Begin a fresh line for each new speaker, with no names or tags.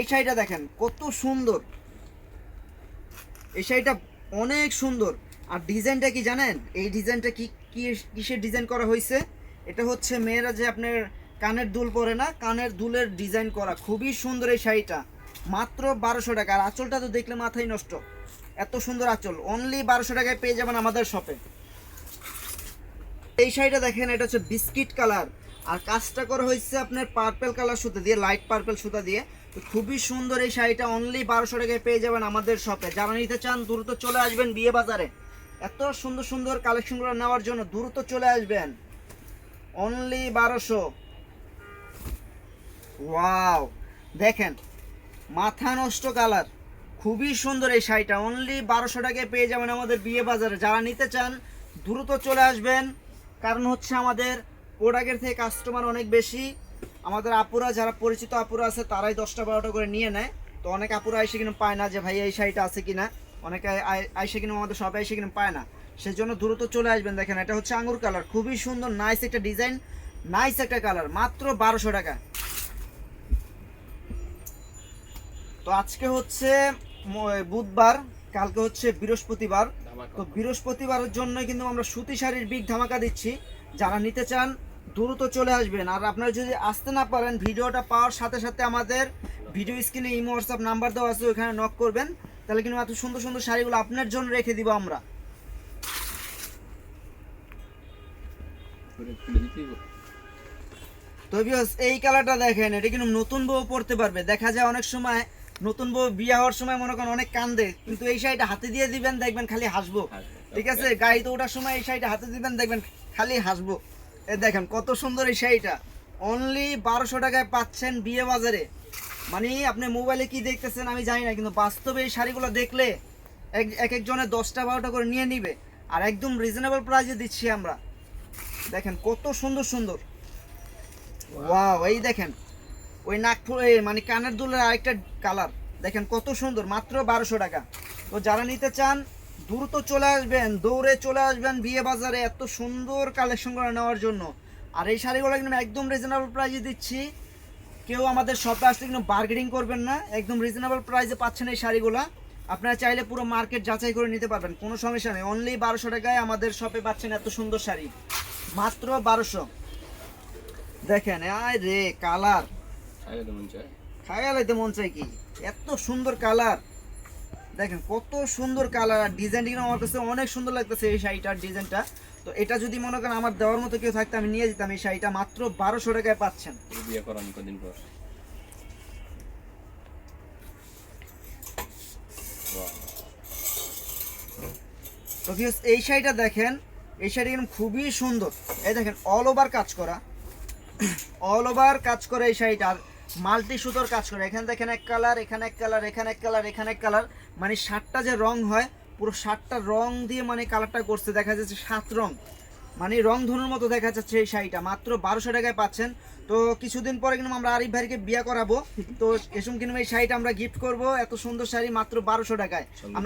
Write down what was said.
এই শাড়িটা দেখেন কত সুন্দর, এই শাড়িটা অনেক সুন্দর। আর ডিজাইনটা কি জানেন, এই ডিজাইনটা কিসের ডিজাইন করা হয়েছে? এটা হচ্ছে মেয়েরা যে আপনার কানের দুল পরে না, কানের দুলের ডিজাইন করা, খুবই সুন্দর এই শাড়িটা। মাত্র 1200 টাকা। আর আঁচলটা তো দেখলে মাথায় নষ্ট, এত সুন্দর আঁচল। অনলি 1200 টাকায় পেয়ে যাবেন আমাদের শপে। এই শাড়িটা দেখেন, এটা হচ্ছে বিস্কিট কালার, আর কাজটা করা হয়েছে আপনার পার্পল কালার সুতা দিয়ে, লাইট পার্পল সুতা দিয়ে। তো খুবই সুন্দর এই শাড়িটা, অনলি 1200 টাকায় পেয়ে যাবেন আমাদের শপে। যারা নিতে চান দ্রুত চলে আসবেন বিয়ে বাজারে। এত সুন্দর সুন্দর কালেকশনগুলো নেওয়ার জন্য দ্রুত চলে আসবেন, অনলি 1200। ওয়াও, দেখেন মাথা নষ্ট কালার, খুবই সুন্দর এই শাড়িটা, অনলি 1200 টাকায় পেয়ে যাবেন আমাদের বিয়ে বাজারে। যারা নিতে চান দ্রুত চলে আসবেন, কারণ হচ্ছে আমাদের প্রোডাক্টের থেকে কাস্টমার অনেক বেশি। আমাদের আপুরা, যারা পরিচিত আপুরা আছে, তারাই 10টা 12টা করে নিয়ে নেয়। তো অনেক আপুরা এসে কিনা পায় না যে ভাই এই শাড়িটা আছে কিনা, অনেকে আইসে কিনা আমাদের সবাই এসে কিনা পায় না, সেজন্য দ্রুত চলে আসবেন। দেখেন এটা হচ্ছে আঙ্গুর কালার, খুবই সুন্দর, নাইস একটা ডিজাইন, নাইস একটা কালার, মাত্র 1200 টাকা। তো আজকে হচ্ছে বুধবার, কালকে হচ্ছে বৃহস্পতিবার। তো বৃহস্পতিবারের জন্য কিন্তু আমরা সুতি শাড়ির বিগ ধামাকা দিচ্ছি। যারা নিতে চান দ্রুত চলে আসবেন। আর আপনারা যদি আসতে না পারেন, ভিডিওটা পাওয়ার সাথে সাথে আমাদের ভিডিও স্ক্রিনে ইমো হোয়াটসঅ্যাপ নাম্বার দেওয়া আছে, ওইখানে নক করবেন, তাহলে কিন্তু এত সুন্দর সুন্দর শাড়িগুলো আপনার জন্য রেখে দিব আমরা। তো ভিউয়ার্স, এই কালারটা দেখেন, এটা কিন্তু নতুন বউ পরতে পারবে। দেখা যায় অনেক সময় নতুন বউ বিয়ে হওয়ার সময় মনে করেন অনেক কান্দে, কিন্তু এই শাড়িটা হাতে দিয়ে দিবেন, দেখবেন খালি হাসবো। ঠিক আছে, গাড়িতে ওঠার সময় এই শাড়িটা হাতে দিবেন, দেখবেন খালি হাসবো। এ দেখেন কত সুন্দর এই শাড়িটা, অনলি 1200 টাকায় পাচ্ছেন বিয়ে বাজারে। মানে আপনি মোবাইলে কি দেখতেছেন আমি জানি না, কিন্তু বাস্তবে এই শাড়িগুলো দেখলে এক একজনের 10টা 12টা করে নিয়ে নিবে। আর একদম রিজনেবল প্রাইসে দিচ্ছি আমরা। দেখেন কত সুন্দর সুন্দর। ওয়াও, এই দেখেন ওই নাকফুল, মানে কানের দুলের আরেকটা কালার, দেখেন কত সুন্দর, মাত্র 1200 টাকা। তো যারা নিতে চান দ্রুত চলে আসবেন, দৌড়ে চলে আসবেন বিয়ে বাজারে এত সুন্দর কালেকশন করে নেওয়ার জন্য। আর এই শাড়িগুলো কিন্তু একদম রিজনেবল প্রাইসে দিচ্ছি, কেউ আমাদের শপে আসলে কিন্তু বার্গেনিং করবেন না, একদম রিজনেবল প্রাইসে পাচ্ছেন এই শাড়িগুলো। আপনারা চাইলে পুরো মার্কেট যাচাই করে নিতে পারবেন, কোনো সমস্যা নেই। অনলি 1200 টাকায় আমাদের শপে পাচ্ছেন এত সুন্দর শাড়ি, মাত্র 1200। দেখেন আয় রে কালার, খায়ালাইতে মন চাই কি, এত সুন্দর কালার, দেখেন কত সুন্দর কালার। আর ডিজাইনটা আমার কাছে অনেক সুন্দর লাগতেছে এই শাড়িটার ডিজাইনটা। তো এটা যদি মনে করেন আমার দেওয়ার মতো কেউ থাকতো, আমি নিয়ে যেতাম এই শাড়িটা, মাত্র 1200 টাকায় পাচ্ছেন।
বিয়ে করান কদিন পর।
তো এই শাড়িটা দেখেন, এই শাড়ি কিন্তু খুবই সুন্দর। এই দেখেন অল ওভার কাজ করা, অল ওভার কাজ করে এই শাড়িটার, মাল্টি সুতোর কাজ করে। এখানে দেখেন এক কালার, এখানে এক কালার, এখানে এক কালার, এখানে এক কালার, মানে 7টা যে রং হয়, পুরো 7টা রং দিয়ে মানে কালারটা করছে, দেখা যাচ্ছে 7 রং, মানে রং ধনুর মতো দেখা যাচ্ছে এই শাড়িটা। মাত্র 1200 টাকায় পাচ্ছেন। তো কিছুদিন পরে কিন্তু আমরা আরিফ ভাইকে বিয়ে করাবো, তো এসব কিন্তু এই শাড়িটা আমরা গিফট করবো, এত সুন্দর শাড়ি মাত্র 1200 টাকায়।